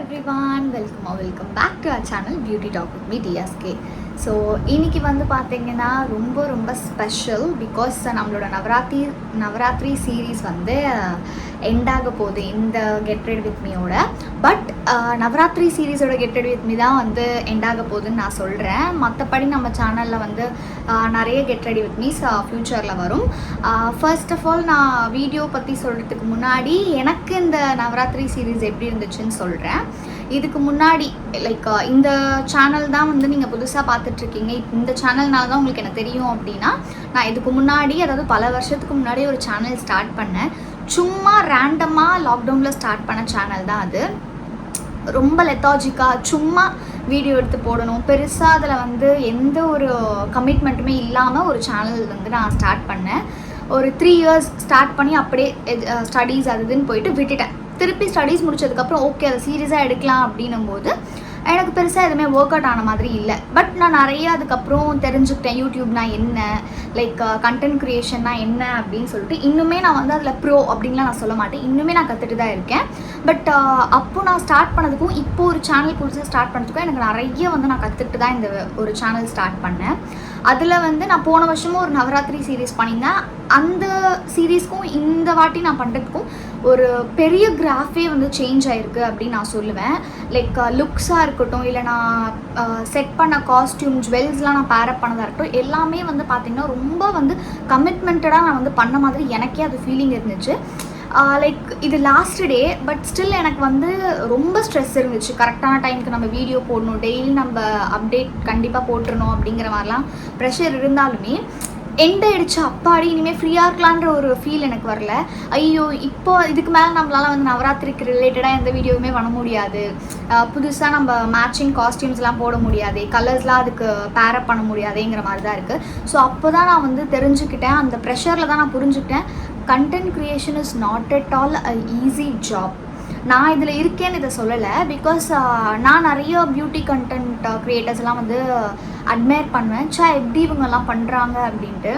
everyone, welcome back to our channel Beauty Talk with me DSK. So இன்றைக்கி வந்து பார்த்திங்கன்னா ரொம்ப ஸ்பெஷல் பிகாஸ் நம்மளோட நவராத்திரி சீரீஸ் வந்து எண்ட் ஆக போகுது இந்த கெட் ரெடி வித் மீயோட. பட் நவராத்திரி சீரீஸோட கெட் ரெடி வித் மீ தான் வந்து எண்ட் ஆக போகுதுன்னு நான் சொல்கிறேன். மற்றபடி நம்ம சேனலில் வந்து நிறைய கெட் ரெடி வித் மீஸ் ஃப்யூச்சரில் வரும். ஃபர்ஸ்ட் ஆஃப் ஆல் நான் வீடியோ பற்றி சொல்கிறதுக்கு முன்னாடி எனக்கு இந்த நவராத்திரி சீரீஸ் எப்படி இருந்துச்சுன்னு சொல்கிறேன். இதுக்கு முன்னாடி லைக் இந்த சேனல் தான் வந்து நீங்கள் புதுசாக பார்த்துட்ருக்கீங்க, இந்த சேனல்னால தான் உங்களுக்கு எனக்கு தெரியும் அப்படின்னா, நான் இதுக்கு முன்னாடி அதாவது பல வருஷத்துக்கு முன்னாடி ஒரு சேனல் ஸ்டார்ட் பண்ணேன். சும்மா ரேண்டமாக லாக்டவுனில் ஸ்டார்ட் பண்ண சேனல் தான் அது. ரொம்ப லெத்தாஜிக்காக சும்மா வீடியோ எடுத்து போடணும், பெருசாக அதில் வந்து எந்த ஒரு கமிட்மெண்ட்டுமே இல்லாமல் ஒரு சேனல் வந்து நான் ஸ்டார்ட் பண்ணேன். ஒரு 3 years ஸ்டார்ட் பண்ணி அப்படியே ஸ்டடீஸ் அதுன்னு போயிட்டு விட்டுட்டேன். திருப்பி ஸ்டடீஸ் முடிச்சதுக்கப்புறம் ஓகே அதை சீரியஸாக எடுக்கலாம் அப்படின்னும் போது எனக்கு பெருசாக எதுவுமே ஒர்க் அவுட் ஆன மாதிரி இல்லை. பட் நான் நிறைய அதுக்கப்புறம் தெரிஞ்சுக்கிட்டேன் யூடியூப்னா என்ன, லைக் கண்டென்ட் க்ரியேஷன்னா என்ன அப்படின்னு சொல்லிட்டு. இன்னுமே நான் வந்து அதில் ப்ரோ அப்படின்லாம் நான் சொல்ல மாட்டேன், இன்னுமே நான் கற்றுட்டு தான் இருக்கேன். பட் அப்போது நான் ஸ்டார்ட் பண்ணதுக்கும் இப்போது ஒரு சேனல் புதுசாக ஸ்டார்ட் பண்ணதுக்கும் எனக்கு நிறைய வந்து நான் கற்றுக்கிட்டு தான் இந்த ஒரு சேனல் ஸ்டார்ட் பண்ணேன். அதில் வந்து நான் போன வருஷமும் ஒரு நவராத்திரி சீரீஸ் பண்ணியிருந்தேன். அந்த சீரீஸ்க்கும் இந்த வாட்டி நான் பண்ணுறதுக்கும் ஒரு பெரிய கிராஃபே வந்து சேஞ்ச் ஆகிருக்கு அப்படின்னு நான் சொல்லுவேன். லைக் லுக்ஸாக இருக்கட்டும், இல்லை நான் செட் பண்ண காஸ்டியூம் ஜுவல்ஸ்லாம் நான் பேரப் பண்ணதாக இருக்கட்டும், எல்லாமே வந்து பார்த்திங்கன்னா ரொம்ப வந்து கமிட்மெண்ட்டடாக நான் வந்து பண்ண மாதிரி எனக்கே அது ஃபீலிங் இருந்துச்சு. லைக் இது லாஸ்ட் டே, பட் ஸ்டில் எனக்கு வந்து ரொம்ப ஸ்ட்ரெஸ் இருந்துச்சு. கரெக்டான டைமுக்கு நம்ம வீடியோ போடணும், டெய்லி நம்ம அப்டேட் கண்டிப்பாக போட்டுருணும் அப்படிங்கிற மாதிரிலாம் ப்ரெஷர் இருந்தாலுமே எண்ட் ஆகிடுச்சு. அப்பாடி இனிமேல் ஃப்ரீயாக இருக்கலான்ற ஒரு ஃபீல் எனக்கு வரல. ஐயோ இப்போ இதுக்கு மேலே நம்மளால் வந்து நவராத்திரிக்கு ரிலேட்டடாக எந்த வீடியோவுமே பண்ண முடியாது, புதுசாக நம்ம மேட்சிங் காஸ்டியூம்ஸ்லாம் போட முடியாது, கலர்ஸ்லாம் அதுக்கு பேரப் பண்ண முடியாதுங்கிற மாதிரி தான் இருக்குது. ஸோ அப்போ தான் நான் வந்து தெரிஞ்சுக்கிட்டேன், அந்த ப்ரெஷரில் தான் நான் புரிஞ்சுக்கிட்டேன், content creation is not at all a easy job. நான் இதில் இருக்கேன்னு இதை சொல்லலை, பிகாஸ் நான் நிறைய பியூட்டி கண்டென்ட் க்ரியேட்டர்ஸ்லாம் வந்து அட்மையர் பண்ணுவேன். எப்படி இவங்கெல்லாம் பண்ணுறாங்க அப்படின்ட்டு.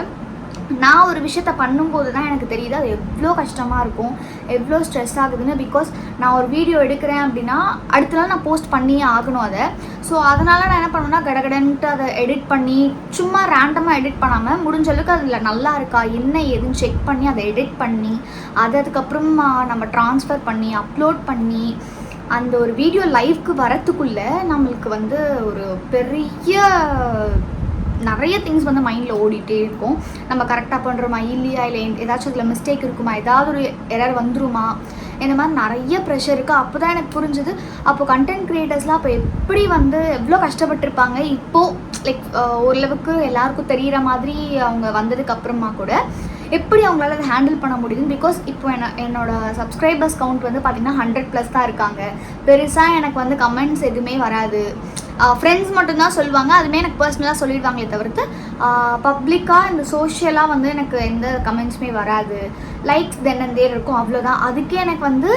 நான் ஒரு விஷயத்த பண்ணும்போது தான் எனக்கு தெரியுது அது எவ்வளோ கஷ்டமாக இருக்கும், எவ்வளோ ஸ்ட்ரெஸ் ஆகுதுன்னு. பிகாஸ் நான் ஒரு வீடியோ எடுக்கிறேன் அப்படின்னா அடுத்த நாள் நான் போஸ்ட் பண்ணியே ஆகணும் அதை. ஸோ அதனால் நான் என்ன பண்ணுவேன்னா கடகடன்ட்டு அதை எடிட் பண்ணி சும்மா ரேண்டமாக எடிட் பண்ணாமல் முடிஞ்ச அளவுக்கு அதில் நல்லா இருக்கா என்ன ஏதுன்னு செக் பண்ணி அதை எடிட் பண்ணி அதுக்கப்புறம் நம்ம ட்ரான்ஸ்ஃபர் பண்ணி அப்லோட் பண்ணி அந்த ஒரு வீடியோ லைவ்க்கு வரத்துக்குள்ளே நம்மளுக்கு வந்து ஒரு பெரிய நிறைய திங்ஸ் வந்து மைண்டில் ஓடிட்டே இருக்கும். நம்ம கரெக்டாக பண்ணுறோமா இல்லையா, இல்லை ஏதாச்சும் அதில் மிஸ்டேக் இருக்குமா, ஏதாவது ஒரு எரர் வந்துருமா, இந்த மாதிரி நிறைய ப்ரெஷர் இருக்குது. அப்போ தான் எனக்கு புரிஞ்சுது அப்போது கண்டென்ட் க்ரியேட்டர்ஸ்லாம் அப்போ எப்படி வந்து எவ்வளோ கஷ்டப்பட்டுருப்பாங்க. இப்போது லைக் ஓரளவுக்கு எல்லாருக்கும் தெரிகிற மாதிரி அவங்க வந்ததுக்கு அப்புறமா கூட எப்படி அவங்களால அதை ஹேண்டில் பண்ண முடியுதுன்னு. பிகாஸ் இப்போ என்னோடய சப்ஸ்கிரைபர்ஸ் கவுண்ட் வந்து பார்த்திங்கன்னா 100+ தான் இருக்காங்க. பெருசாக எனக்கு வந்து கமெண்ட்ஸ் எதுவுமே வராது. ஃப்ரெண்ட்ஸ் மட்டும்தான் சொல்லுவாங்க, அதுவுமே எனக்கு பர்சனலாக சொல்லிடுவாங்களே தவிர்த்து பப்ளிக்காக இந்த சோஷியலாக வந்து எனக்கு எந்த கமெண்ட்ஸுமே வராது. லைக்ஸ் தென்னந்தே இருக்கும், அவ்வளோதான். அதுக்கே எனக்கு வந்து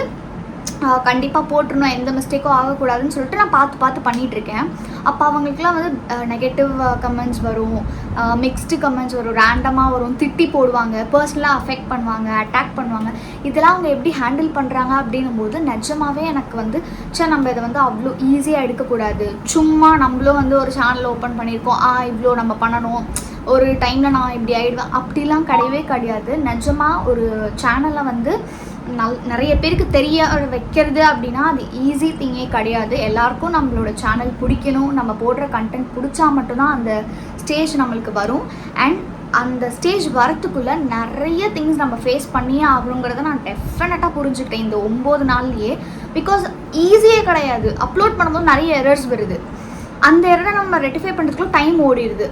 கண்டிப்பாக போட்டுருணும், எந்த மிஸ்டேக்கும் ஆகக்கூடாதுன்னு சொல்லிட்டு நான் பார்த்து பண்ணிகிட்ருக்கேன். அப்போ அவங்களுக்குலாம் வந்து நெகட்டிவ் கமெண்ட்ஸ் வரும், மிக்ஸ்டு கமெண்ட்ஸ் வரும், ரேண்டமாக வரும், திட்டி போடுவாங்க, பர்சனலாக அஃபெக்ட் பண்ணுவாங்க, அட்டாக் பண்ணுவாங்க. இதெல்லாம் அவங்க எப்படி ஹேண்டில் பண்ணுறாங்க அப்படின்னும் போது நிஜமாகவே எனக்கு வந்து நம்ம இதை வந்து அவ்வளோ ஈஸியாக எடுக்கக்கூடாது. சும்மா நம்மளும் வந்து ஒரு சேனல் ஓப்பன் பண்ணியிருக்கோம், இவ்வளோ நம்ம பண்ணணும், ஒரு டைமில் நான் இப்படி ஆகிடுவேன் அப்படிலாம் கிடையவே கிடையாது. நிஜமாக ஒரு சேனலை வந்து நிறைய பேருக்கு தெரிய வைக்கிறது அப்படின்னா அது ஈஸி திங்கே கிடையாது. எல்லாருக்கும் நம்மளோட சேனல் பிடிக்கணும், நம்ம போடுற கண்டென்ட் பிடிச்சா மட்டும்தான் அந்த ஸ்டேஜ் நம்மளுக்கு வரும். அண்ட் அந்த ஸ்டேஜ் வரத்துக்குள்ளே நிறைய திங்ஸ் நம்ம ஃபேஸ் பண்ணியே ஆகணுங்கிறத நான் டெஃபினட்டாக புரிஞ்சுக்கிட்டேன் இந்த 9 நாள்லேயே. பிகாஸ் ஈஸியே கிடையாது. அப்லோட் பண்ணும்போது நிறைய எரர்ஸ் வருது, அந்த எரரை நம்ம ரெட்டிஃபை பண்ணுறதுக்குள்ள டைம் ஓடிடுது.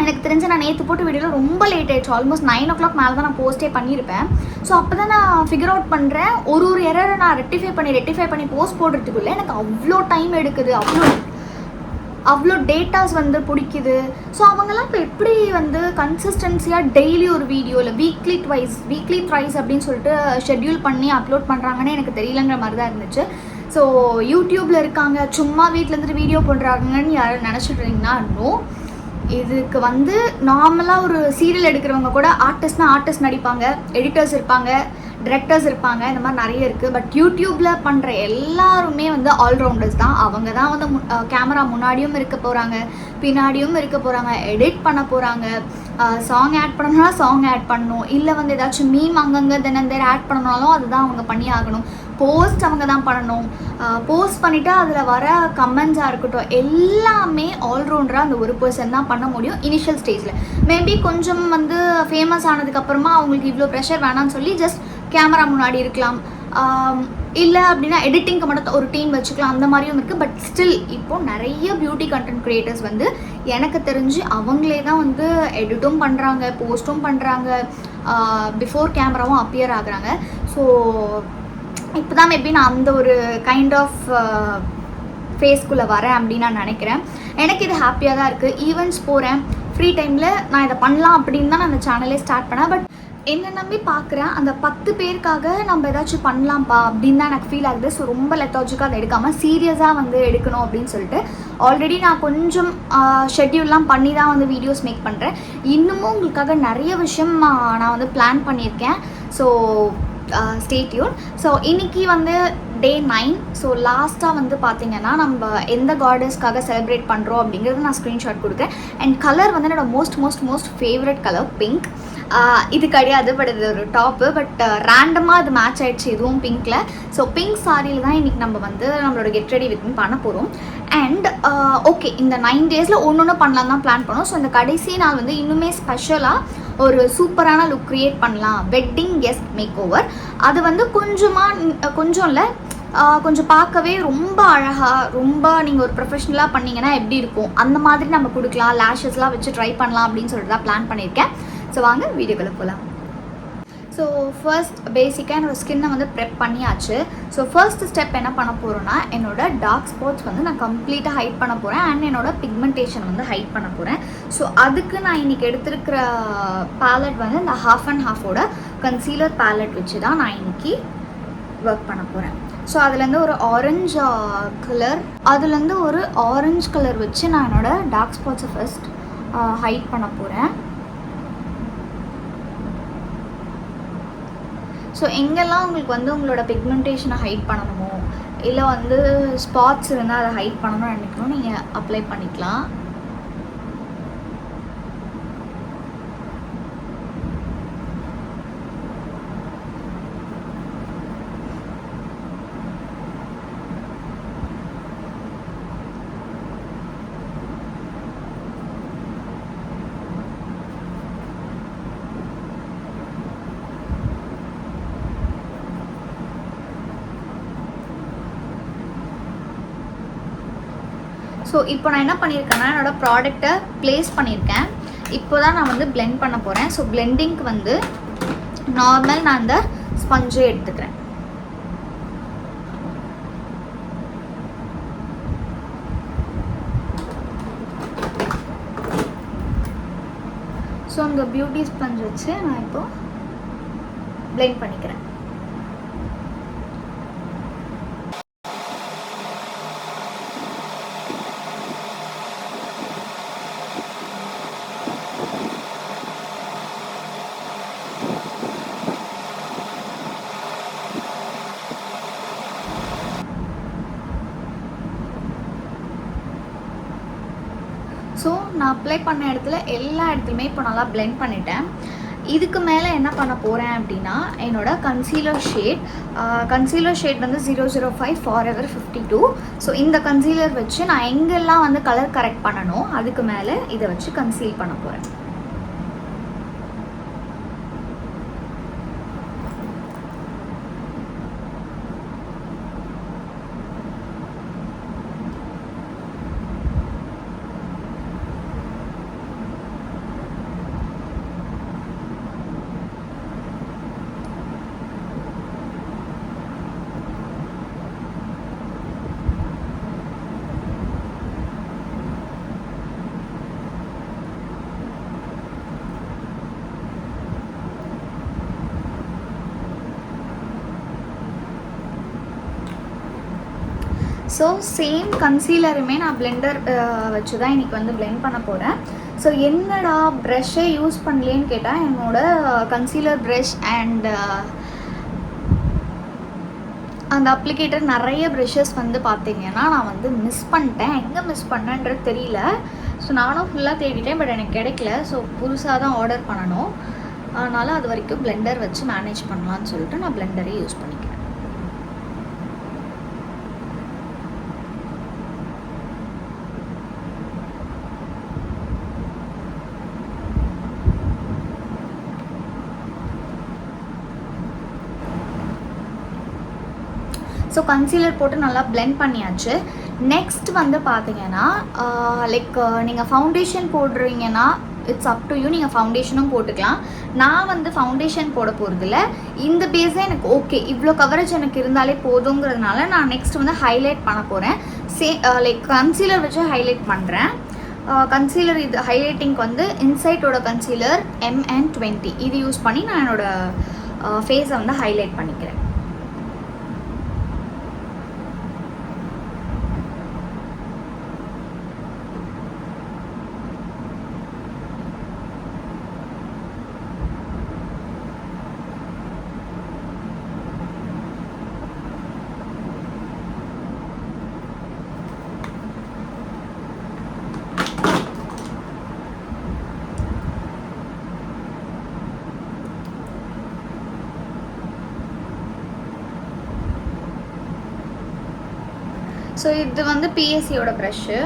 எனக்கு தெரிஞ்ச நான் நேற்று போட்ட வீடியோவில் ரொம்ப லேட் ஆகிடுச்சு, ஆல்மோஸ்ட் 9 o'clock மேலே தான் நான் போஸ்ட்டே பண்ணியிருப்பேன். ஸோ அப்போ தான் நான் ஃபிகர் அவுட் பண்ணுறேன், ஒரு எரரை நான் ரெட்டிஃபை பண்ணி போஸ்ட் போடுறதுக்குள்ளே எனக்கு அவ்வளோ டைம் எடுக்குது, அவ்வளோ டேட்டாஸ் வந்து பிடிக்குது. ஸோ அவங்கெல்லாம் இப்போ எப்படி வந்து கன்சிஸ்டன்சியாக டெய்லி ஒரு வீடியோ இல்லை வீக்லி த்ரைஸ் அப்படின்னு சொல்லிட்டு ஷெட்யூல் பண்ணி அப்லோட் பண்ணுறாங்கன்னு எனக்கு தெரியலங்கிற மாதிரி தான் இருந்துச்சு. ஸோ யூடியூப்பில் இருக்காங்க, சும்மா வீட்டிலேருந்து வீடியோ பண்ணுறாங்கன்னு யாரும் நினச்சிட்டு இருந்தீங்கன்னா நோ. இதுக்கு வந்து நார்மலாக ஒரு சீரியல் எடுக்கிறவங்க கூட ஆர்டிஸ்ட்னா ஆர்டிஸ்ட் நடிப்பாங்க, எடிட்டர்ஸ் இருப்பாங்க, டிரெக்டர்ஸ் இருப்பாங்க, இந்த மாதிரி நிறைய இருக்குது. பட் யூடியூப்பில் பண்ணுற எல்லாருமே வந்து ஆல்ரவுண்டர்ஸ் தான். அவங்க தான் வந்து கேமரா முன்னாடியும் இருக்க போகிறாங்க, பின்னாடியும் இருக்க போகிறாங்க, எடிட் பண்ண போகிறாங்க, சாங் ஆட் பண்ணணும்னா சாங் ஆட் பண்ணணும், இல்லை வந்து ஏதாச்சும் மீம் அங்கங்கே தினம் ஆட் பண்ணணும்னாலும் அதுதான் அவங்க பண்ணி ஆகணும். போஸ்ட் அவங்க தான் பண்ணணும். போஸ்ட் பண்ணிவிட்டு அதில் வர கமெண்ட்ஸாக இருக்கட்டும் எல்லாமே ஆல்ரவுண்டராக அந்த ஒரு பர்சன் தான் பண்ண முடியும் இனிஷியல் ஸ்டேஜில். மேபி கொஞ்சம் வந்து ஃபேமஸ் ஆனதுக்கப்புறமா அவங்களுக்கு இவ்வளோ ப்ரெஷர் வேணாம்னு சொல்லி ஜஸ்ட் கேமரா முன்னாடி இருக்கலாம், இல்லை அப்படின்னா எடிட்டிங்க்கு மட்டும் ஒரு டீம் வச்சுக்கலாம், அந்த மாதிரியும் இருக்குது. பட் ஸ்டில் இப்போது நிறைய பியூட்டி கண்டென்ட் க்ரியேட்டர்ஸ் வந்து எனக்கு தெரிஞ்சு அவங்களே தான் வந்து எடிட்டும் பண்ணுறாங்க, போஸ்ட்டும் பண்ணுறாங்க, பிஃபோர் கேமராவும் அப்பியர் ஆகுறாங்க. ஸோ இப்போ தான் மேபி நான் அந்த ஒரு கைண்ட் ஆஃப் ஃபேஸ்க்குள்ளே வரேன் அப்படின்னு நான் நினைக்கிறேன். எனக்கு இது ஹாப்பியாக தான் இருக்குது. ஈவெண்ட்ஸ் போகிறேன், ஃப்ரீ டைமில் நான் இதை பண்ணலாம் அப்படின்னு தான் நான் அந்த சேனலே ஸ்டார்ட் பண்ணேன். பட் என்னை நம்பி பார்க்குறேன் அந்த 10 பேருக்காக நம்ம ஏதாச்சும் பண்ணலாம்ப்பா அப்படின்னு தான் எனக்கு ஃபீல் ஆகுது. ஸோ ரொம்ப லெத்தாஜிக்காக அதை எடுக்காமல் சீரியஸாக வந்து எடுக்கணும் அப்படின்னு சொல்லிட்டு ஆல்ரெடி நான் கொஞ்சம் ஷெட்யூல்லாம் பண்ணி தான் வந்து வீடியோஸ் மேக் பண்ணுறேன். இன்னமும் உங்களுக்காக நிறைய விஷயம் நான் வந்து பிளான் பண்ணியிருக்கேன். So stay tune. ஸோ இன்றைக்கி வந்து டே 9. ஸோ லாஸ்ட்டாக வந்து பார்த்திங்கன்னா நம்ம எந்த காடஸ்க்காக செலிப்ரேட் பண்ணுறோம் அப்படிங்கிறது நான் ஸ்க்ரீன்ஷாட் கொடுக்குறேன். அண்ட் கலர் வந்து என்னோடய மோஸ்ட் ஃபேவரட் கலர் பிங்க். இது கிடையாது, பட் இது ஒரு டாப்பு. பட் ரேண்டமாக அது மேட்ச் ஆகிடுச்சு இதுவும் பிங்க்கில். ஸோ பிங்க் சாரியில் தான் இன்றைக்கி நம்ம வந்து நம்மளோட கெட் ரெடி வித் மீ பண்ண போகிறோம். அண்ட் ஓகே, இந்த 9 டேஸில் ஒன்று பண்ணலாம் தான் பிளான் பண்ணோம். ஸோ இந்த கடைசி நாள் வந்து இன்னுமே ஸ்பெஷலாக ஒரு சூப்பரான லுக் க்ரியேட் பண்ணலாம், வெட்டிங் கெஸ்ட் மேக் ஓவர். அது வந்து கொஞ்சம் இல்லை, கொஞ்சம் பார்க்கவே ரொம்ப அழகாக, ரொம்ப நீங்கள் ஒரு ப்ரொஃபஷ்னலாக பண்ணிங்கன்னா எப்படி இருக்கும் அந்த மாதிரி நம்ம கொடுக்கலாம், லேஷஸ்லாம் வச்சு ட்ரை பண்ணலாம் அப்படின்னு சொல்லிட்டு தான் பிளான் பண்ணியிருக்கேன். ஸோ வாங்க வீடியோக்குள்ளே போகலாம். ஸோ ஃபர்ஸ்ட் பேசிக்காக என்னோடய ஸ்கின்னை வந்து ப்ரெப் பண்ணியாச்சு. ஸோ ஃபர்ஸ்ட் ஸ்டெப் என்ன பண்ண போகிறோன்னா, என்னோடய டார்க் ஸ்பாட்ஸ் வந்து நான் கம்ப்ளீட்டாக ஹைட் பண்ண போகிறேன் அண்ட் என்னோடய பிக்மெண்டேஷன் வந்து ஹைட் பண்ண போகிறேன். ஸோ அதுக்கு நான் இன்றைக்கி எடுத்துருக்கிற பேலட் வந்து இந்த 50/50 கன்சீலர் பேலட் வச்சு தான் நான் இன்றைக்கி ஒர்க் பண்ண போகிறேன். ஸோ அதுலேருந்து ஒரு ஆரஞ்சு கலர் வச்சு நான் என்னோடய டார்க் ஸ்பாட்ஸை ஃபர்ஸ்ட் ஹைட் பண்ண போகிறேன். ஸோ எங்கெல்லாம் உங்களுக்கு வந்து உங்களோட பிக்மெண்டேஷனை ஹைட் பண்ணணுமோ, இல்லை வந்து ஸ்பாட்ஸ் இருந்தால் அதை ஹைட் பண்ணணும்னு நினைக்கணும், நீங்கள் அப்ளை பண்ணிக்கலாம். ஸோ இப்போ நான் என்ன பண்ணியிருக்கேன்னா, என்னோடய ப்ராடக்டை ப்ளேஸ் பண்ணியிருக்கேன். இப்போ தான் நான் வந்து பிளெண்ட் பண்ண போகிறேன். ஸோ பிளெண்டிங்க்கு வந்து நார்மல் நான் இந்த ஸ்பஞ்சை எடுத்துக்கிறேன். ஸோ இந்த பியூட்டி ஸ்பஞ்ச் வச்சு நான் இப்போது பிளெண்ட் பண்ணிக்கிறேன். ஸோ நான் அப்ளை பண்ண இடத்துல எல்லா இடத்துலையுமே இப்போ நல்லா பிளெண்ட் பண்ணிட்டேன். இதுக்கு மேலே என்ன பண்ண போகிறேன் அப்படின்னா, என்னோடய கன்சீலர் ஷேட் வந்து 005 Forever 52. ஸோ இந்த கன்சீலர் வச்சு நான் எங்கெல்லாம் வந்து கலர் கரெக்ட் பண்ணணும் அதுக்கு மேலே இதை வச்சு கன்சீல் பண்ண போகிறேன். ஸோ சேம் கன்சீலருமே நான் பிளெண்டர் வச்சு தான் இன்றைக்கி வந்து பிளெண்ட் பண்ண போகிறேன். ஸோ என்னடா ப்ரஷ்ஷே யூஸ் பண்ணலேன்னு கேட்டால், என்னோடய கன்சீலர் ப்ரஷ் அண்ட் அந்த அப்ளிகேட்டர் நிறைய ப்ரஷஸ் வந்து பார்த்தீங்கன்னா நான் வந்து மிஸ் பண்ணிட்டேன். எங்கே மிஸ் பண்ணேன்றது தெரியல. ஸோ நானும் ஃபுல்லாக தேடிட்டேன், பட் எனக்கு கிடைக்கல. ஸோ புதுசாக தான் ஆர்டர் பண்ணணும். அதனால் அது வரைக்கும் பிளெண்டர் வச்சு மேனேஜ் பண்ணலான்னு சொல்லிட்டு நான் பிளெண்டரே யூஸ் பண்ணிக்கிறேன். ஸோ கன்சீலர் போட்டு நல்லா பிளெண்ட் பண்ணியாச்சு. நெக்ஸ்ட் வந்து பார்த்தீங்கன்னா லைக் நீங்கள் ஃபவுண்டேஷன் போடுறீங்கன்னா இட்ஸ் அப் டு யூ, நீங்கள் ஃபவுண்டேஷனும் போட்டுக்கலாம். நான் வந்து ஃபவுண்டேஷன் போட போகிறதில்ல. இந்த பேஸே எனக்கு ஓகே, இவ்வளோ கவரேஜ் எனக்கு இருந்தாலே போதுங்கிறதுனால நான் நெக்ஸ்ட் வந்து ஹைலைட் பண்ண போகிறேன். லைக் கன்சீலர் வச்சு ஹைலைட் பண்ணுறேன். கன்சீலர் இது ஹைலைட்டிங்க்கு வந்து இன்சைட்டோட கன்சீலர் MN20 இது யூஸ் பண்ணி நான் என்னோடய ஃபேஸை வந்து ஹைலைட் பண்ணிக்கிறேன். ஸோ இது வந்து பிஎஸ்சியோட ப்ரஷ்ஷு.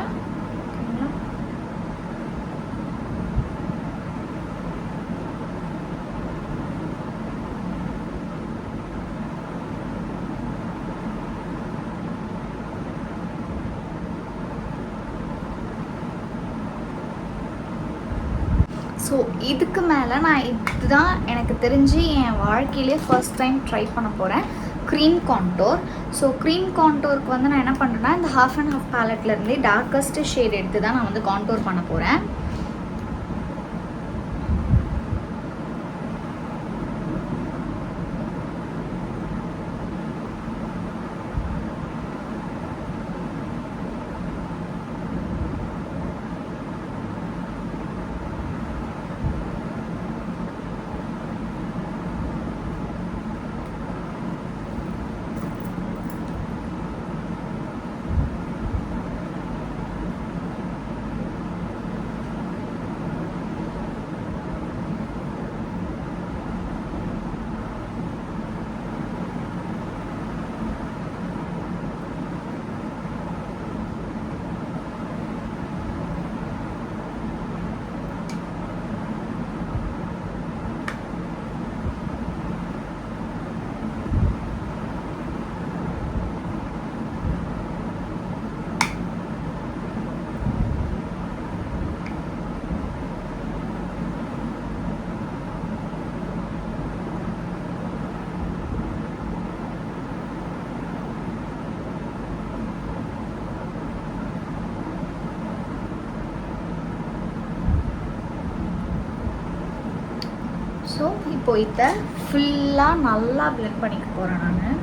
ஸோ இதுக்கு மேலே நான் இதுதான் எனக்கு தெரிஞ்சு என் வாழ்க்கையிலே ஃபர்ஸ்ட் டைம் ட்ரை பண்ண போகிறேன், க்ரீம் கான்டோர். ஸோ க்ரீம் கான்டோருக்கு வந்து நான் என்ன பண்ணுறேன்னா இந்த ஹாஃப் அண்ட் ஹாஃப் பேலட்லேருந்தே டார்க்கஸ்ட் ஷேட் எடுத்து தான் நான் வந்து கான்டோர் பண்ண போகிறேன். ஸோ இப்போ இதை ஃபுல்லாக நல்லா பிளெண்ட் பண்ணிக்க போகிறேன் நான்.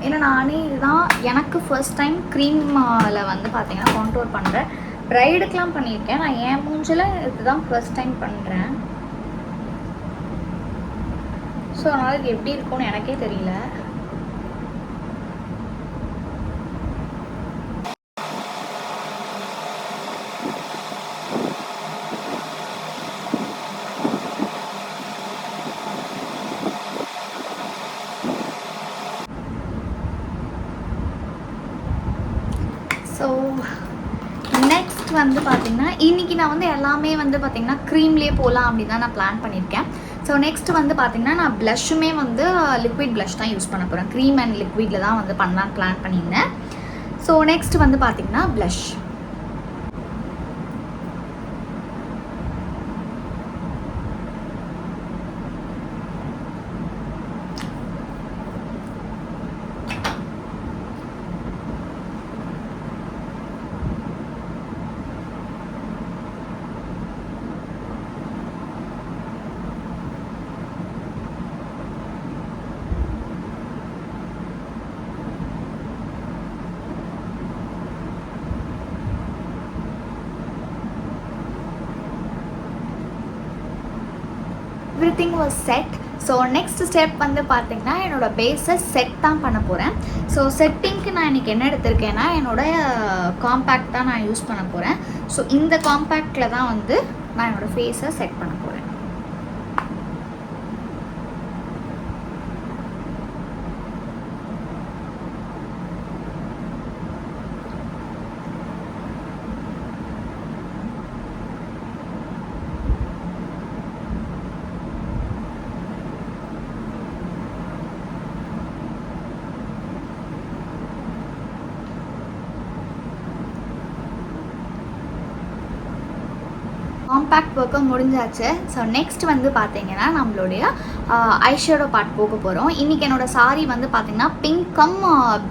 ஏன்னா நானே இதுதான் எனக்கு ஃபர்ஸ்ட் டைம் க்ரீமில் வந்து பார்த்தீங்கன்னா கான்டோர் பண்ணுறேன். ப்ரைடுக்கெலாம் பண்ணியிருக்கேன், நான் என் மூஞ்சில் இதுதான் ஃபர்ஸ்ட் டைம் பண்ணுறேன். ஸோ அதனால் இது எப்படி இருக்கும்னு எனக்கே தெரியல. ஸோ நெக்ஸ்ட் வந்து பார்த்திங்கன்னா இன்றைக்கி நான் வந்து எல்லாமே வந்து பார்த்திங்கன்னா க்ரீம்லேயே போகலாம் அப்படி தான் நான் பிளான் பண்ணியிருக்கேன். ஸோ நெக்ஸ்ட் வந்து பார்த்திங்கன்னா நான் ப்ளஷ்ஷுமே வந்து லிக்விட் ப்ளஷ் தான் யூஸ் பண்ண போகிறேன். க்ரீம் அண்ட் லிக்விடில் தான் வந்து பண்ணலான்னு பிளான் பண்ணியிருந்தேன். ஸோ நெக்ஸ்ட் வந்து பார்த்திங்கன்னா blush. Everything was set. So next step வந்து பார்த்திங்கன்னா என்னோடய பேஸை செட் தான் பண்ண போகிறேன். ஸோ செட்டிங்க்கு நான் இன்றைக்கி என்ன எடுத்திருக்கேன்னா என்னோடய காம்பேக்ட் தான் நான் யூஸ் பண்ண போகிறேன். ஸோ இந்த காம்பேக்டில் தான் வந்து நான் என்னோடய ஃபேஸை செட் பண்ண போகிறேன். காம்பேக்ட் ஒர்க்கும் முடிஞ்சாச்சு. ஸோ நெக்ஸ்ட் வந்து பார்த்தீங்கன்னா நம்மளுடைய ஐஷேடோ பார்ட் போக போகிறோம். இன்றைக்கி என்னோடய சாரீ வந்து பார்த்திங்கன்னா pink come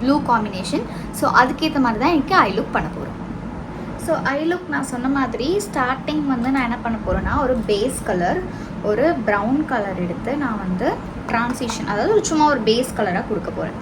blue combination. So அதுக்கேற்ற மாதிரி தான் இன்றைக்கி ஐ லுக் பண்ண போகிறோம். ஸோ ஐ லுக் நான் சொன்ன மாதிரி ஸ்டார்டிங் வந்து நான் என்ன பண்ண போகிறேன்னா ஒரு பேஸ் கலர், ஒரு ப்ரௌன் கலர் எடுத்து நான் வந்து ட்ரான்சிஷன், அதாவது சும்மா ஒரு பேஸ் கலராக கொடுக்க போகிறேன்.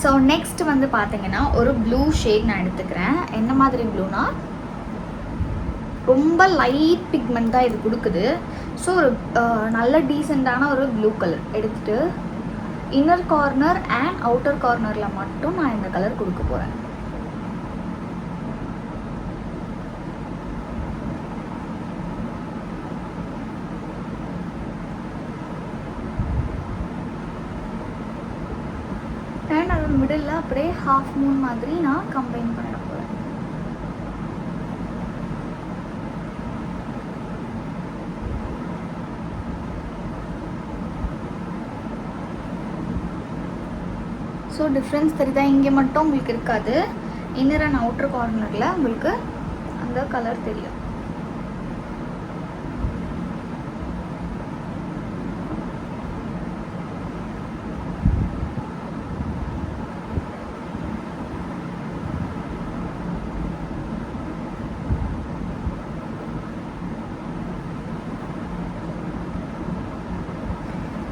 ஸோ நெக்ஸ்ட் வந்து பார்த்தீங்கன்னா ஒரு ப்ளூ ஷேட் நான் எடுத்துக்கிறேன். என்ன மாதிரி ப்ளூனா ரொம்ப லைட் பிக்மெண்ட் தான் இது கொடுக்குது. ஸோ ஒரு நல்ல டீசெண்டான ஒரு ப்ளூ கலர் எடுத்துகிட்டு இன்னர் கார்னர் அண்ட் அவுட்டர் கார்னரில் மட்டும் நான் இந்த கலர் கொடுக்க போகிறேன். அண்ட் அது மிடில் அப்படியே ஹாஃப் மூன் மாதிரி நான் கம்பைன் பண்ண போகிறேன். ஸோ டிஃப்ரென்ஸ் தெரியுதா? இங்கே மட்டும் உங்களுக்கு இருக்காது, இன்னர் அண்ட் அவுட்டர் கார்னரில் உங்களுக்கு அந்த கலர் தெரியும்.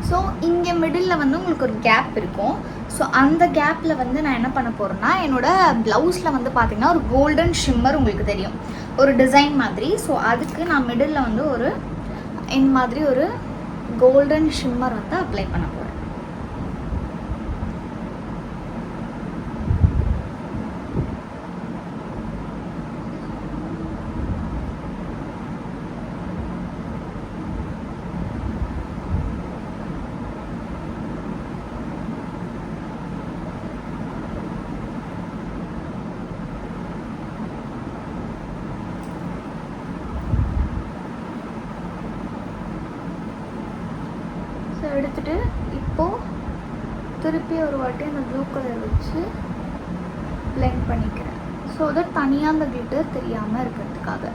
ஸோ இங்கே மிடில் வந்து உங்களுக்கு ஒரு கேப் இருக்கும். ஸோ அந்த கேப்பில் வந்து நான் என்ன பண்ண போகிறேன்னா என்னோடய ப்ளவுஸில் வந்து பார்த்திங்கன்னா ஒரு கோல்டன் ஷிம்மர் உங்களுக்கு தெரியும், ஒரு டிசைன் மாதிரி. ஸோ அதுக்கு நான் மிடில் வந்து ஒரு இந்த மாதிரி ஒரு கோல்டன் ஷிம்மர் வந்து அப்ளை பண்ண போகிறேன். எடுத்துகிட்டு இப்போது திருப்பி ஒரு வாட்டி அந்த ப்ளூ கலர் வச்சு பிளெண்ட் பண்ணிக்கிறேன். ஸோ அதை தனியாக அந்த கிளிட்டர் தெரியாமல் இருக்கிறதுக்காக.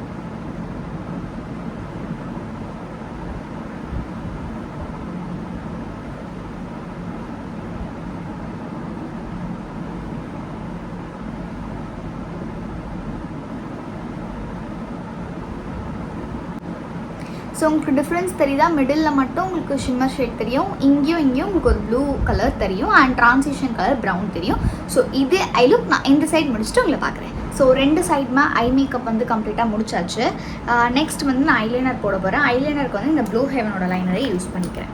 ஸோ உங்களுக்கு டிஃப்ரென்ஸ் தெரியுதா? மிடில் மட்டும் உங்களுக்கு ஷிம்மர் ஷேட் தெரியும், இங்கேயும் உங்களுக்கு ஒரு ப்ளூ கலர் தெரியும் அண்ட் ட்ரான்சிஷன் கலர் ப்ரௌன் தெரியும். ஸோ இது ஐ லுக் நான் இந்த சைட் முடிச்சுட்டு உங்களை பார்க்குறேன். ஸோ ரெண்டு சைடுமே ஐ மேக்கப் வந்து கம்ப்ளீட்டாக முடிச்சாச்சு. நெக்ஸ்ட் வந்து நான் ஐலைனர் போட போகிறேன். ஐலைனருக்கு வந்து இந்த ப்ளூ ஹெவனோட லைனரை யூஸ் பண்ணிக்கிறேன்.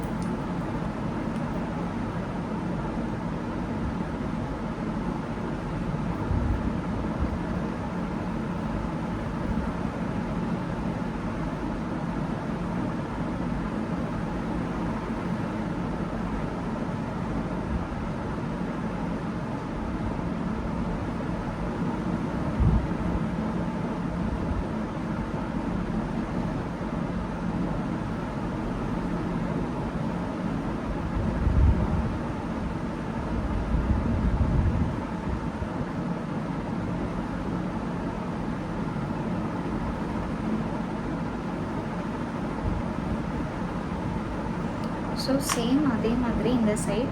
ஸோ சேம் அதே மாதிரி இந்த சைட்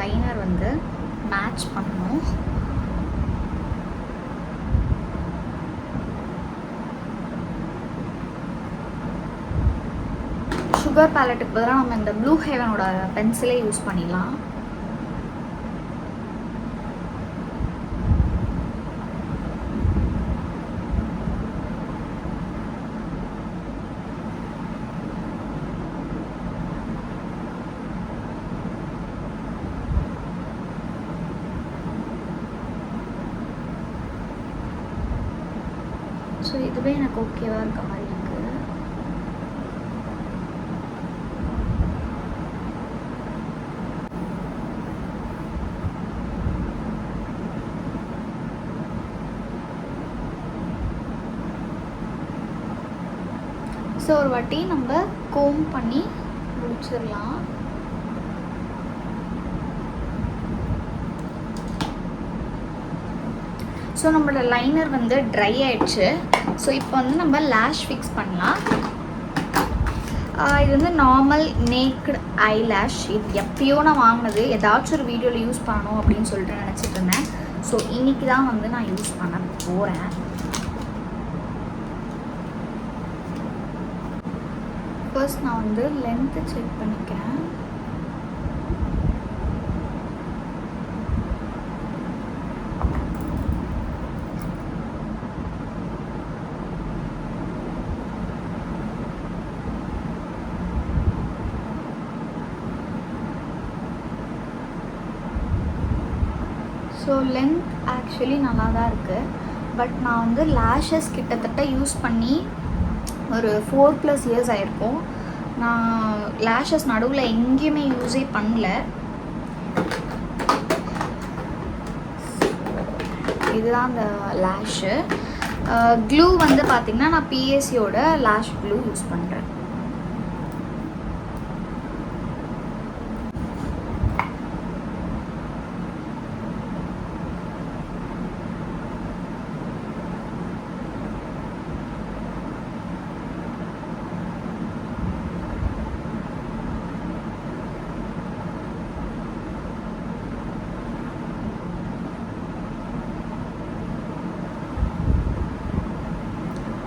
லைனர் வந்து மேட்ச் பண்ணணும். சுகர் பேலட்டுக்கு பதிலாக நம்ம இந்த ப்ளூ ஹெவனோட பென்சிலே யூஸ் பண்ணிடலாம். ஸோ இதுவே எனக்கு ஓகேவாக இருக்க மாதிரி இருக்குது. ஸோ ஒரு வாட்டி நம்ம கோம் பண்ணி முடிச்சிடலாம். ஸோ நம்மளோட லைனர் வந்து ட்ரை ஆயிடுச்சு. ஸோ இப்போ வந்து நம்ம லேஷ் ஃபிக்ஸ் பண்ணலாம். இது வந்து நார்மல் நேக்டு ஐ லேஷ். இது எப்பயோ நான் வாங்கினது, ஏதாச்சும் ஒரு வீடியோவில் யூஸ் பண்ணணும் அப்படின்னு சொல்லிட்டு நினச்சிட்டு இருந்தேன். ஸோ இன்றைக்கி தான் வந்து நான் யூஸ் பண்ண போகிறேன். ஃபர்ஸ்ட் நான் வந்து லென்த்து செக் பண்ணிக்கிறேன். ஸோ லென்த் ஆக்சுவலி நல்லா தான் இருக்குது. பட் நான் வந்து லேஷஸ் கிட்டத்தட்ட யூஸ் பண்ணி ஒரு 4+ இயர்ஸ் ஆகிருக்கும். நான் லேஷஸ் நடுவில் எங்கேயுமே யூஸே பண்ணல. இதுதான் அந்த லேஷு. க்ளூ வந்து பார்த்திங்கன்னா நான் பிஎஸ்சியோட லேஷ் க்ளூ யூஸ் பண்ணுறேன்.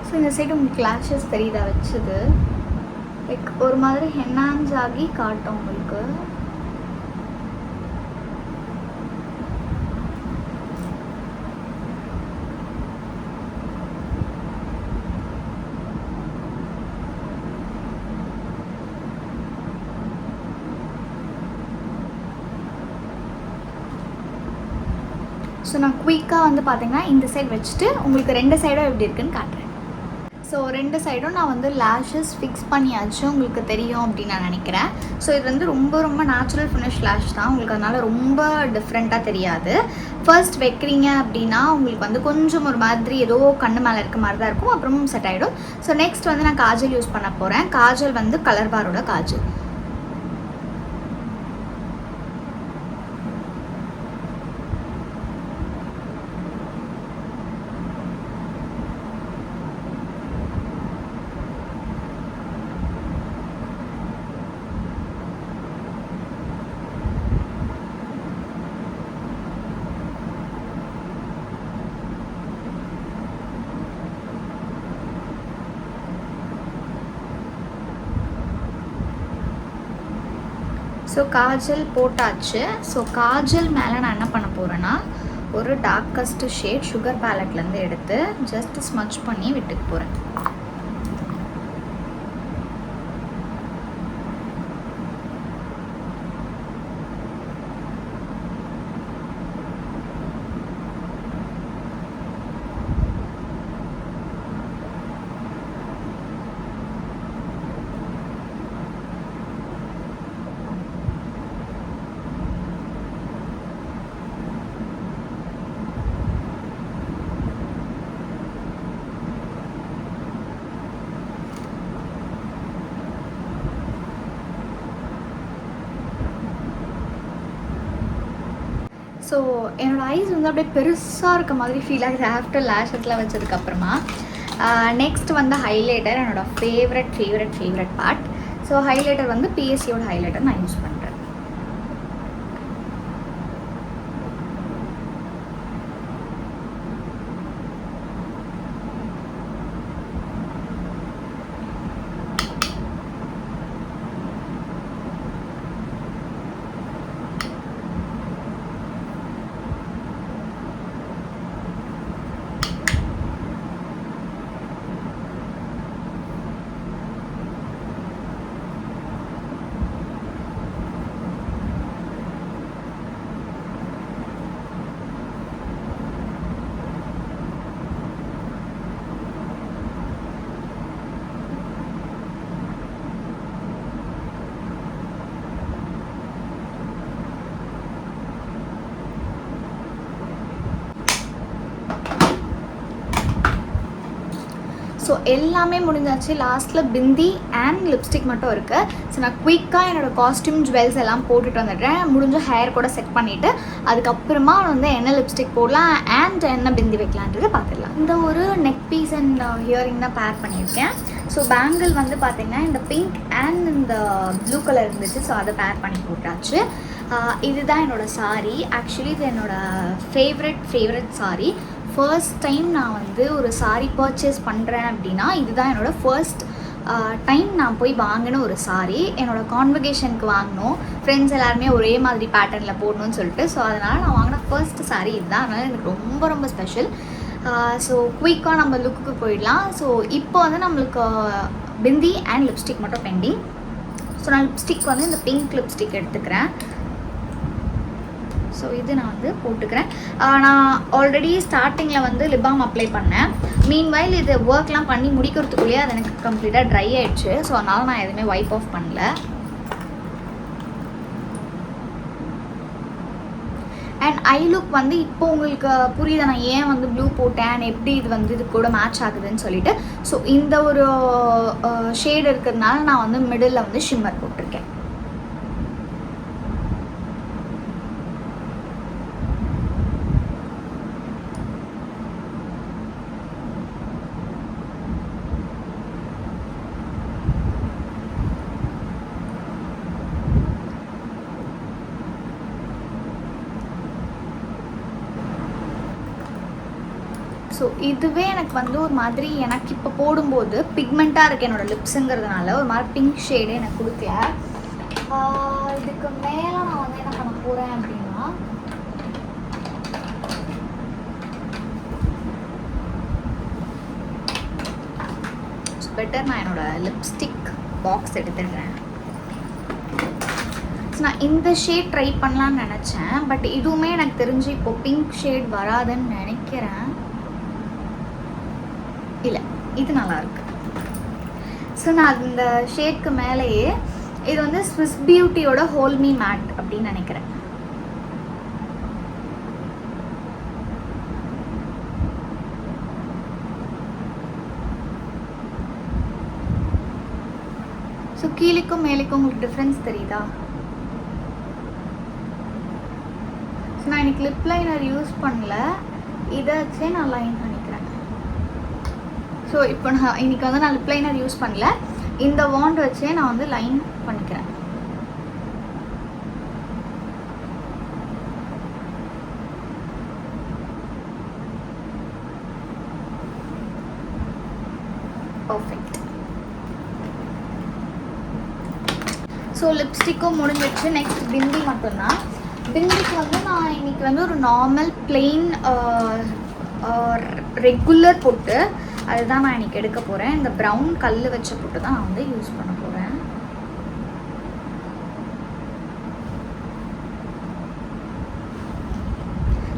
ஸோ இந்த சைடு உங்களுக்கு லேஷஸ் தெரியுதா வச்சது? லைக் ஒரு மாதிரி ஹென்னான்ஸ் ஆகி காட்டும் உங்களுக்கு. ஸோ நான் குயிக்காக வந்து பார்த்தீங்கன்னா இந்த சைடு வச்சுட்டு உங்களுக்கு 2 சைடும் எப்படி இருக்குன்னு காட்டுறேன். ஸோ 2 சைடும் நான் வந்து லேஷஸ் ஃபிக்ஸ் பண்ணியாச்சு, உங்களுக்கு தெரியும் அப்படின்னு நான் நினைக்கிறேன். ஸோ இது வந்து ரொம்ப ரொம்ப நேச்சுரல் ஃபினிஷ் லேஷ் தான், உங்களுக்கு அதனால் ரொம்ப டிஃப்ரெண்ட்டாக தெரியாது. ஃபர்ஸ்ட் வைக்கிறீங்க அப்படின்னா உங்களுக்கு வந்து கொஞ்சம் ஒரு மாதிரி ஏதோ கண்ணு மேலே இருக்க மாதிரி தான் இருக்கும், அப்புறமும் செட் ஆகிடும். ஸோ நெக்ஸ்ட் வந்து நான் காஜல் யூஸ் பண்ண போகிறேன். காஜல் வந்து கலர் பாரோட காஜல். ஸோ காஜல் போட்டாச்சு. ஸோ காஜல் மேலே நான் என்ன பண்ண போகிறேன்னா ஒரு டார்க்கஸ்ட் ஷேட் சுகர் பேலட்லேருந்து எடுத்து ஜஸ்ட் ஸ்மச் பண்ணி விட்டுக்க போகிறேன். ஸோ என்னோடய ஐஸ் வந்து அப்படியே பெருசாக இருக்க மாதிரி ஃபீல் ஆகுது ஆஃப்டர் லேஷஸ்லாம் வச்சதுக்கப்புறமா. நெக்ஸ்ட் வந்து ஹைலைட்டர், என்னோடய ஃபேவரட் பார்ட். ஸோ ஹைலைட்டர் வந்து பிஎஸ்சியோட ஹைலைட்டர் நான் யூஸ் பண்ணுறேன். ஸோ எல்லாமே முடிஞ்சாச்சு. லாஸ்ட்டில் பிந்தி அண்ட் லிப்ஸ்டிக் மட்டும் இருக்குது. ஸோ நான் குயிக்காக என்னோடய காஸ்டியூம் ஜுவல்ஸ் எல்லாம் போட்டுட்டு வந்துடுறேன். முடிஞ்ச ஹேர் கூட செட் பண்ணிவிட்டு அதுக்கப்புறமா வந்து என்ன லிப்ஸ்டிக் போடலாம் அண்ட் என்ன பிந்தி வைக்கலான்றது பார்த்துடலாம். இந்த ஒரு நெக் பீஸ் அண்ட் ஹியரிங் தான் பேர் பண்ணியிருக்கேன். ஸோ பேங்கிள் வந்து பார்த்திங்கன்னா இந்த பிங்க் அண்ட் இந்த ப்ளூ கலர் இருந்துச்சு. ஸோ அதை பேர் பண்ணி போட்டாச்சு. இதுதான் என்னோடய சாரீ. ஆக்சுவலி இது என்னோடய ஃபேவரட் சாரீ. ஃபர்ஸ்ட் டைம் நான் வந்து ஒரு சாரீ பர்ச்சேஸ் பண்ணுறேன் அப்படின்னா இதுதான் என்னோடய ஃபர்ஸ்ட் டைம் நான் போய் வாங்கின ஒரு சாரீ. என்னோடய கான்வகேஷனுக்கு வாங்கினோம். ஃப்ரெண்ட்ஸ் எல்லாருமே ஒரே மாதிரி பேட்டர்னில் போடணும்னு சொல்லிட்டு. ஸோ அதனால் நான் வாங்கின ஃபர்ஸ்ட் சாரீ இதுதான். அதனால் எனக்கு ரொம்ப ஸ்பெஷல். ஸோ குயிக்காக நம்ம லுக்குக்கு போயிடலாம். ஸோ இப்போ வந்து நம்மளுக்கு பிந்தி அண்ட் லிப்ஸ்டிக் மட்டும் பெண்டிங். ஸோ நான் லிப்ஸ்டிக் வந்து இந்த பிங்க் லிப்ஸ்டிக் எடுத்துக்கிறேன். ஸோ இது நான் வந்து போட்டுக்கிறேன். நான் ஆல்ரெடி ஸ்டார்டிங்கில் வந்து லிப் பாம் அப்ளை பண்ணேன். மீன்வைல் இது ஒர்க்லாம் பண்ணி முடிக்கிறதுக்குள்ளேயே அது எனக்கு கம்ப்ளீட்டாக ட்ரை ஆகிடுச்சு. ஸோ அதனால் நான் எதுவுமே வைப் ஆஃப் பண்ணல. அண்ட் ஐ லுக் வந்து இப்போ உங்களுக்கு புரியுது நான் ஏன் வந்து ப்ளூ போட்டேன், எப்படி இது வந்து இது கூட மேட்ச் ஆகுதுன்னு சொல்லிட்டு. ஸோ இந்த ஒரு ஷேடு இருக்கிறதுனால நான் வந்து மிடில் வந்து ஷிம்மர் போட்டிருக்கேன். ஸோ இதுவே எனக்கு வந்து ஒரு மாதிரி எனக்கு இப்போ போடும்போது பிக்மெண்ட்டாக இருக்குது என்னோடய லிப்ஸுங்கிறதுனால ஒரு மாதிரி பிங்க் ஷேடு எனக்கு கொடுக்கல. இதுக்கு மேலே நான் வந்து என்ன பண்ண போகிறேன் அப்படின்னா பெட்டர் நான் என்னோடய லிப்ஸ்டிக் பாக்ஸ் எடுத்துடுறேன். நான் இந்த ஷேட் ட்ரை பண்ணலான்னு நினச்சேன். பட் இதுவுமே எனக்கு தெரிஞ்சு இப்போ பிங்க் ஷேட் வராதுன்னு நினைக்கிறேன். இல்லை, இது நல்லாயிருக்கு. ஸோ நான் இந்த ஷேட்க்கு மேலேயே இது வந்து ஸ்விஸ் பியூட்டியோட ஹோல் மீ மேட் அப்படின்னு நினைக்கிறேன். ஸோ கீழேக்கும் மேலேக்கும் உங்களுக்கு டிஃப்ரென்ஸ் தெரியுதா? ஸோ நான் இன்னைக்கு லிப் லைனர் யூஸ் பண்ணல. இதை வச்சே நான் லைன் பண்ணிக்கிறேன். ஸோ இப்போ நான் இன்றைக்கி வந்து நான் லிப் லைனர் யூஸ் பண்ணல. இந்த வாண்ட் வச்சே நான் வந்து லைன் பண்ணிக்கிறேன். பர்ஃபெக்ட். ஸோ லிப்ஸ்டிக்கும் முடிஞ்சிடுச்சு. நெக்ஸ்ட் பிந்தி மட்டும்தான். பிந்திக்கு வந்து நான் இன்றைக்கி வந்து ஒரு நார்மல் பிளெயின் ரெகுலர் பொட்டு அதுதான் நான் இன்றைக்கி எடுக்க போகிறேன். இந்த ப்ரௌன் கல் வச்ச பொட்டு தான் நான் வந்து யூஸ் பண்ண போகிறேன்.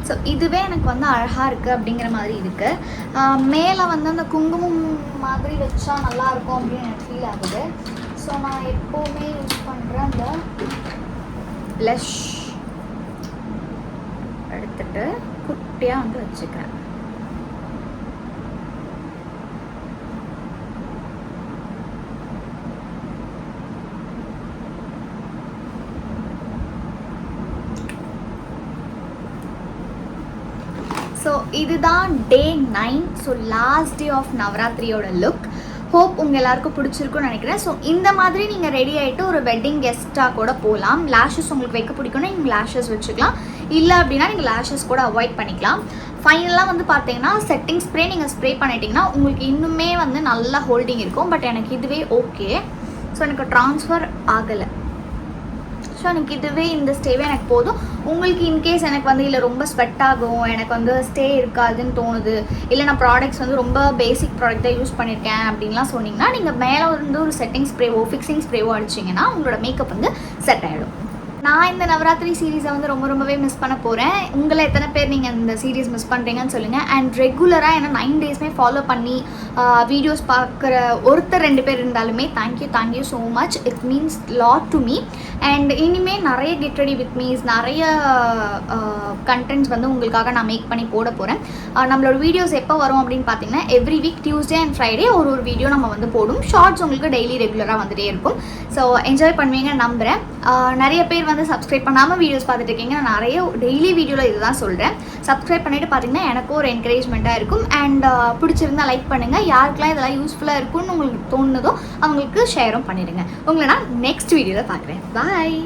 ஸோ இதுவே எனக்கு வந்து அழகாக இருக்குது அப்படிங்கிற மாதிரி இருக்குது. மேலே வந்து அந்த குங்குமம் மாதிரி வச்சா நல்லாயிருக்கும் அப்படின்னு எனக்கு ஃபீல் ஆகுது. ஸோ நான் எப்போவுமே யூஸ் பண்ணுற அந்த ப்ளஷ் எடுத்துகிட்டு குட்டியாக வந்து வச்சுக்கிறேன். ஸோ இதுதான் day 9. So last day of நவராத்திரியோட லுக். ஹோப் உங்கள் எல்லாருக்கும் பிடிச்சிருக்குன்னு நினைக்கிறேன். ஸோ இந்த மாதிரி நீங்கள் ரெடி ஆகிட்டு ஒரு வெட்டிங் கெஸ்ட்டாக கூட போகலாம். லேஷஸ் உங்களுக்கு வைக்க பிடிக்கும்னா நீங்கள் லேஷஸ் வச்சுக்கலாம். இல்லை அப்படின்னா நீங்கள் லேஷஸ் கூட அவாய்ட் பண்ணிக்கலாம். ஃபைனலாக வந்து பார்த்தீங்கன்னா செட்டிங் ஸ்ப்ரே நீங்கள் ஸ்ப்ரே பண்ணிட்டீங்கன்னா உங்களுக்கு இன்னுமே வந்து நல்லா ஹோல்டிங் இருக்கும். பட் எனக்கு இதுவே ஓகே. ஸோ எனக்கு ட்ரான்ஸ்ஃபர் ஆகலை. ஸோ எனக்கு இதுவே இந்த ஸ்டேவே எனக்கு போதும். உங்களுக்கு இன்கேஸ் எனக்கு வந்து இல்லை ரொம்ப ஸ்வெட் ஆகும், எனக்கு வந்து ஸ்டே இருக்காதுன்னு தோணுது, இல்லை நான் ப்ராடக்ட்ஸ் வந்து ரொம்ப பேசிக் ப்ராடக்ட் தான் யூஸ் பண்ணியிருக்கேன் அப்படின்லாம் சொன்னீங்கன்னா நீங்கள் மேலே வந்து ஒரு செட்டிங் ஸ்ப்ரேவோ ஃபிக்ஸிங் ஸ்ப்ரேவோ அடிச்சிங்கன்னா உங்களோட மேக்கப் வந்து செட் ஆகிடும். நான் இந்த நவராத்திரி சீரீஸை வந்து ரொம்பவே மிஸ் பண்ண போகிறேன். உங்களை எத்தனை பேர் நீங்கள் இந்த சீரீஸ் மிஸ் பண்ணுறீங்கன்னு சொல்லுங்கள். அண்ட் ரெகுலராக என்ன 9 டேஸ்மே ஃபாலோ பண்ணி வீடியோஸ் பார்க்குற ஒருத்தர் 2 பேர் இருந்தாலுமே thank you so much. It means lot to me. And இனிமேல் நிறைய கெட் ரெடி வித் மீஸ், நிறைய கண்டென்ட்ஸ் வந்து உங்களுக்காக நான் மேக் பண்ணி போட போகிறேன். நம்மளோட வீடியோஸ் எப்போ வரும் அப்படின்னு பார்த்தீங்கன்னா every week Tuesday and Friday ஒரு வீடியோ நம்ம வந்து போடும். ஷார்ட்ஸ் உங்களுக்கு டெய்லி ரெகுலராக வந்துகிட்டே இருக்கும். ஸோ என்ஜாய் பண்ணுவீங்கன்னு நம்புகிறேன். நிறைய பேர் வந்து சப்ஸ்கிரைப் பண்ணாமல் வீடியோஸ் பார்த்துட்டு இருக்கீங்க. நான் நிறைய டெய்லி வீடியோவில் இதுதான் சொல்கிறேன். சப்ஸ்கிரைப் பண்ணிவிட்டு பார்த்தீங்கன்னா எனக்கும் ஒரு என்கரேஜ்மெண்ட்டாக இருக்கும். அண்ட் பிடிச்சிருந்தா லைக் பண்ணுங்கள். யாருக்கெல்லாம் இதெல்லாம் யூஸ்ஃபுல்லாக இருக்கும்னு உங்களுக்கு தோணுதோ அவங்களுக்கு ஷேரும் பண்ணிடுங்க. உங்களை நான் நெக்ஸ்ட் வீடியோவில் பார்க்குறேன். பாய்.